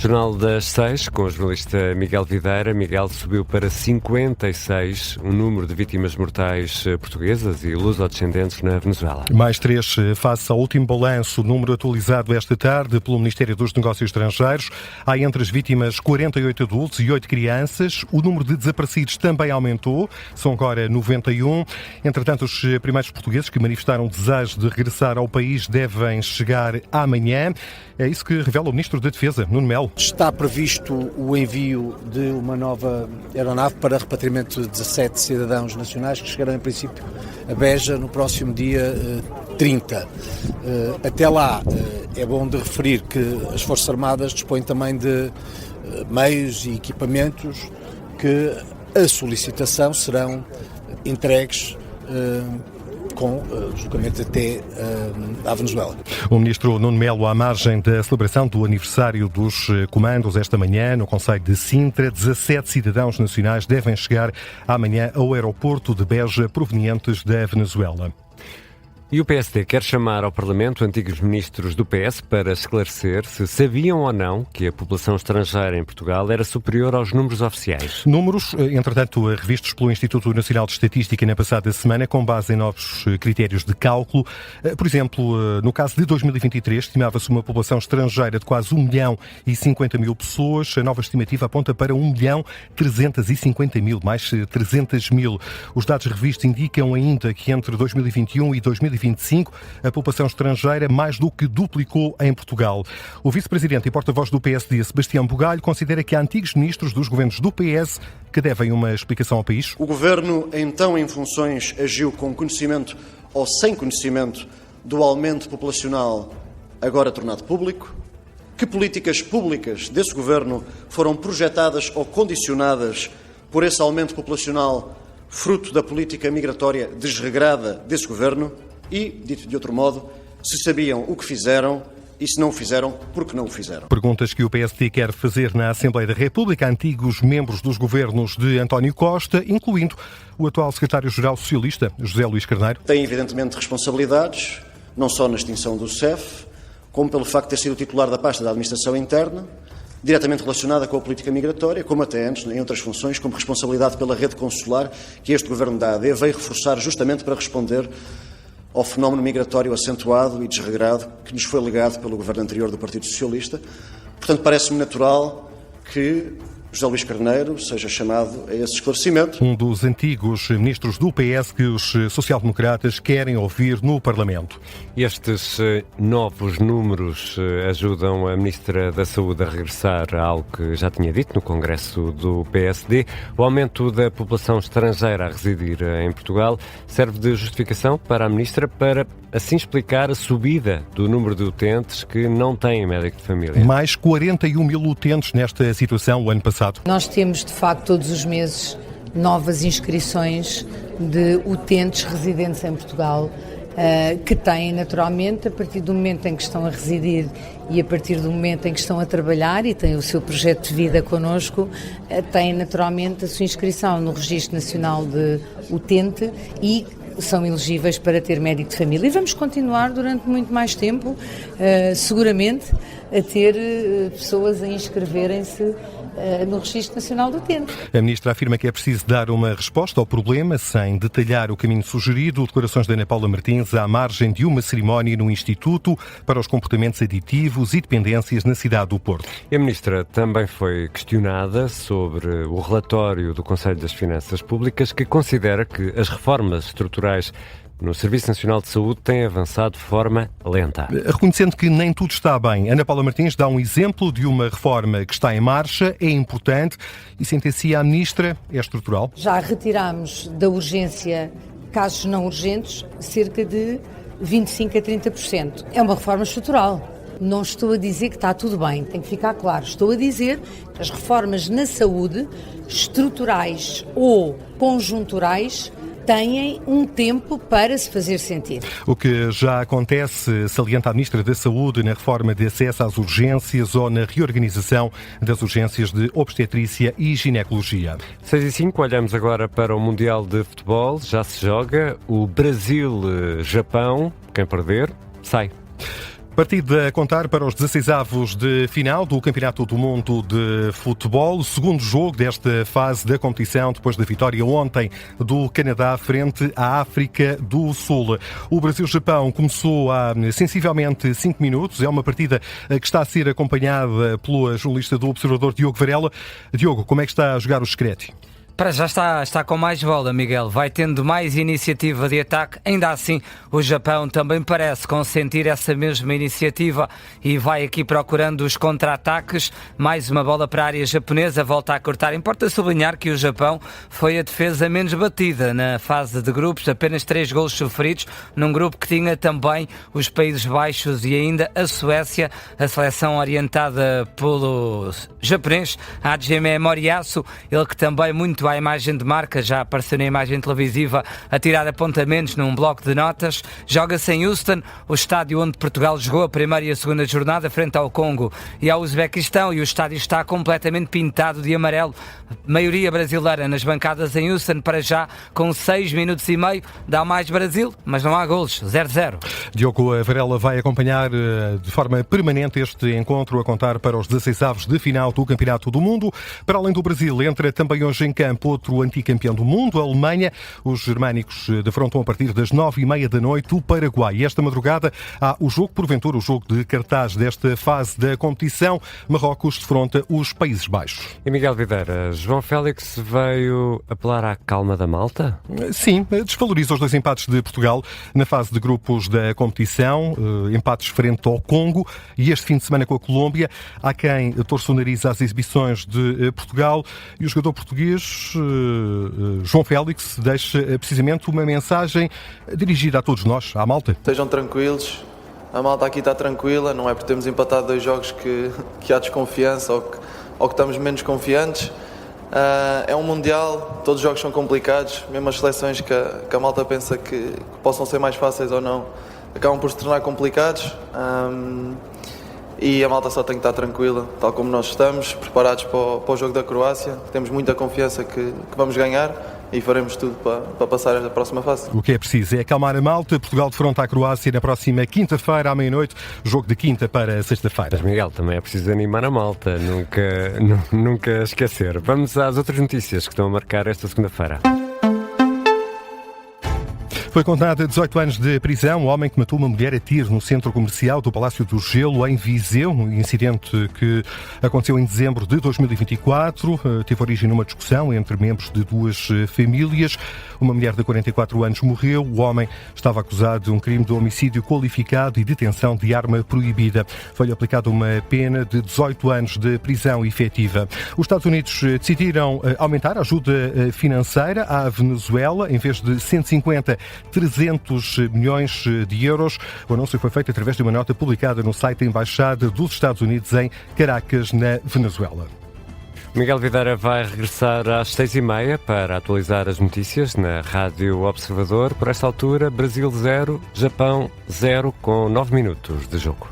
Jornal das 6, com o jornalista Miguel Videira. Miguel, subiu para 56 o número de vítimas mortais portuguesas e lusodescendentes na Venezuela. Mais 3 face ao último balanço, número atualizado esta tarde pelo Ministério dos Negócios Estrangeiros. Há entre as vítimas 48 adultos e 8 crianças. O número de desaparecidos também aumentou, são agora 91. Entretanto, os primeiros portugueses que manifestaram desejo de regressar ao país devem chegar amanhã. É isso que revela o Ministro da Defesa, Nuno Melo. Está previsto o envio de uma nova aeronave para repatriamento de 17 cidadãos nacionais que chegarão, em princípio, a Beja no próximo dia 30. Até lá, é bom de referir que as Forças Armadas dispõem também de meios e equipamentos que a solicitação serão entregues com deslocamento até à Venezuela. O Ministro Nuno Melo, à margem da celebração do aniversário dos comandos esta manhã, no concelho de Sintra, 17 cidadãos nacionais devem chegar amanhã ao aeroporto de Beja, provenientes da Venezuela. E o PSD quer chamar ao Parlamento antigos ministros do PS para esclarecer se sabiam ou não que a população estrangeira em Portugal era superior aos números oficiais. Números, entretanto, revistos pelo Instituto Nacional de Estatística na passada semana, com base em novos critérios de cálculo. Por exemplo, no caso de 2023, estimava-se uma população estrangeira de quase 1.050.000 pessoas. A nova estimativa aponta para 1.350.000, mais 300.000. Os dados revistos indicam ainda que entre 2021 e 2025, a população estrangeira mais do que duplicou em Portugal. O vice-presidente e porta-voz do PSD, Sebastião Bugalho, considera que há antigos ministros dos governos do PS que devem uma explicação ao país. O governo, então em funções, agiu com conhecimento ou sem conhecimento do aumento populacional agora tornado público? Que políticas públicas desse governo foram projetadas ou condicionadas por esse aumento populacional, fruto da política migratória desregrada desse governo? E, dito de outro modo, se sabiam o que fizeram e se não o fizeram, por que não o fizeram? Perguntas que o PSD quer fazer na Assembleia da República a antigos membros dos governos de António Costa, incluindo o atual secretário-geral socialista, José Luís Carneiro. Tem, evidentemente, responsabilidades, não só na extinção do CEF, como pelo facto de ter sido titular da pasta da Administração Interna, diretamente relacionada com a política migratória, como até antes, em outras funções, como responsabilidade pela rede consular que este governo da AD veio reforçar justamente para responder ao fenómeno migratório acentuado e desregrado que nos foi legado pelo governo anterior do Partido Socialista. Portanto, parece-me natural que José Luís Carneiro seja chamado a esse esclarecimento. Um dos antigos ministros do PS que os social-democratas querem ouvir no Parlamento. Estes novos números ajudam a Ministra da Saúde a regressar a algo que já tinha dito no Congresso do PSD. O aumento da população estrangeira a residir em Portugal serve de justificação para a Ministra para assim explicar a subida do número de utentes que não têm médico de família. Mais 41.000 utentes nesta situação o ano passado. Nós temos, de facto, todos os meses novas inscrições de utentes residentes em Portugal, que têm naturalmente, a partir do momento em que estão a residir e a partir do momento em que estão a trabalhar e têm o seu projeto de vida connosco, têm naturalmente a sua inscrição no Registro Nacional de Utente e são elegíveis para ter médico de família. E vamos continuar durante muito mais tempo, seguramente, a ter pessoas a inscreverem-se no Registro Nacional do Utente. A Ministra afirma que é preciso dar uma resposta ao problema sem detalhar o caminho sugerido. Declarações de Ana Paula Martins à margem de uma cerimónia no Instituto para os Comportamentos Aditivos e Dependências na cidade do Porto. E a Ministra também foi questionada sobre o relatório do Conselho das Finanças Públicas, que considera que as reformas estruturais no Serviço Nacional de Saúde têm avançado de forma lenta. Reconhecendo que nem tudo está bem, Ana Paula Martins dá um exemplo de uma reforma que está em marcha, é importante e sentencia a Ministra, é estrutural. Já retirámos da urgência, casos não urgentes, cerca de 25% a 30%. É uma reforma estrutural. Não estou a dizer que está tudo bem, tem que ficar claro. Estou a dizer que as reformas na saúde, estruturais ou conjunturais, têm um tempo para se fazer sentir. O que já acontece, salienta a Ministra da Saúde, na reforma de acesso às urgências ou na reorganização das urgências de obstetrícia e ginecologia. 6h05, olhamos agora para o Mundial de Futebol. Já se joga o Brasil-Japão. Quem perder, sai. Partida a contar para os 16avos de final do Campeonato do Mundo de Futebol. Segundo jogo desta fase da competição, depois da vitória ontem do Canadá frente à África do Sul. O Brasil-Japão começou há sensivelmente 5 minutos. É uma partida que está a ser acompanhada pelo jornalista do Observador, Diogo Varela. Diogo, como é que está a jogar o Screti? Para já está com mais bola, Miguel. Vai tendo mais iniciativa de ataque. Ainda assim, o Japão também parece consentir essa mesma iniciativa e vai aqui procurando os contra-ataques. Mais uma bola para a área japonesa, volta a cortar. Importa sublinhar que o Japão foi a defesa menos batida na fase de grupos. Apenas 3 golos sofridos, num grupo que tinha também os Países Baixos e ainda a Suécia. A seleção orientada pelo japonês Hajime Moriyasu, ele que também muito à imagem de marca, já apareceu na imagem televisiva a tirar apontamentos num bloco de notas. Joga-se em Houston, o estádio onde Portugal jogou a primeira e a segunda jornada frente ao Congo e ao Uzbequistão, e o estádio está completamente pintado de amarelo. Maioria brasileira nas bancadas em Houston, para já com 6 minutos e meio, dá mais Brasil, mas não há golos, 0-0. Diogo Varela vai acompanhar de forma permanente este encontro, a contar para os 16avos de final do Campeonato do Mundo. Para além do Brasil, entra também hoje em campo outro anticampeão do mundo, a Alemanha. Os germânicos defrontam a partir das 9h30 da noite o Paraguai. E esta madrugada há o jogo, porventura, o jogo de cartaz desta fase da competição. Marrocos defronta os Países Baixos. E Miguel Videira, João Félix veio apelar à calma da malta? Sim, desvaloriza os 2 empates de Portugal na fase de grupos da competição, empates frente ao Congo e este fim de semana com a Colômbia. Há quem torce o nariz às exibições de Portugal e o jogador português João Félix deixa precisamente uma mensagem dirigida a todos nós, à malta. Estejam tranquilos, a malta aqui está tranquila, não é por termos empatado 2 jogos que há desconfiança ou que estamos menos confiantes. É um Mundial, todos os jogos são complicados, mesmo as seleções que a malta pensa que possam ser mais fáceis ou não, acabam por se tornar complicados. E a malta só tem que estar tranquila, tal como nós estamos, preparados para o jogo da Croácia. Temos muita confiança que vamos ganhar e faremos tudo para passar a próxima fase. O que é preciso é acalmar a malta. Portugal defronta a Croácia na próxima quinta-feira, à meia-noite. Jogo de quinta para sexta-feira. Mas, Miguel, também é preciso animar a malta, nunca esquecer. Vamos às outras notícias que estão a marcar esta segunda-feira. Foi condenado a 18 anos de prisão o homem que matou uma mulher a tiro no centro comercial do Palácio do Gelo, em Viseu. Um incidente que aconteceu em dezembro de 2024. Teve origem numa discussão entre membros de 2 famílias. Uma mulher de 44 anos morreu. O homem estava acusado de um crime de homicídio qualificado e detenção de arma proibida. Foi-lhe aplicada uma pena de 18 anos de prisão efetiva. Os Estados Unidos decidiram aumentar a ajuda financeira à Venezuela. Em vez de 300 milhões de euros. O anúncio foi feito através de uma nota publicada no site da Embaixada dos Estados Unidos em Caracas, na Venezuela. Miguel Videira vai regressar às 6h30 para atualizar as notícias na Rádio Observador. Por esta altura, Brasil 0, Japão 0, com 9 minutos de jogo.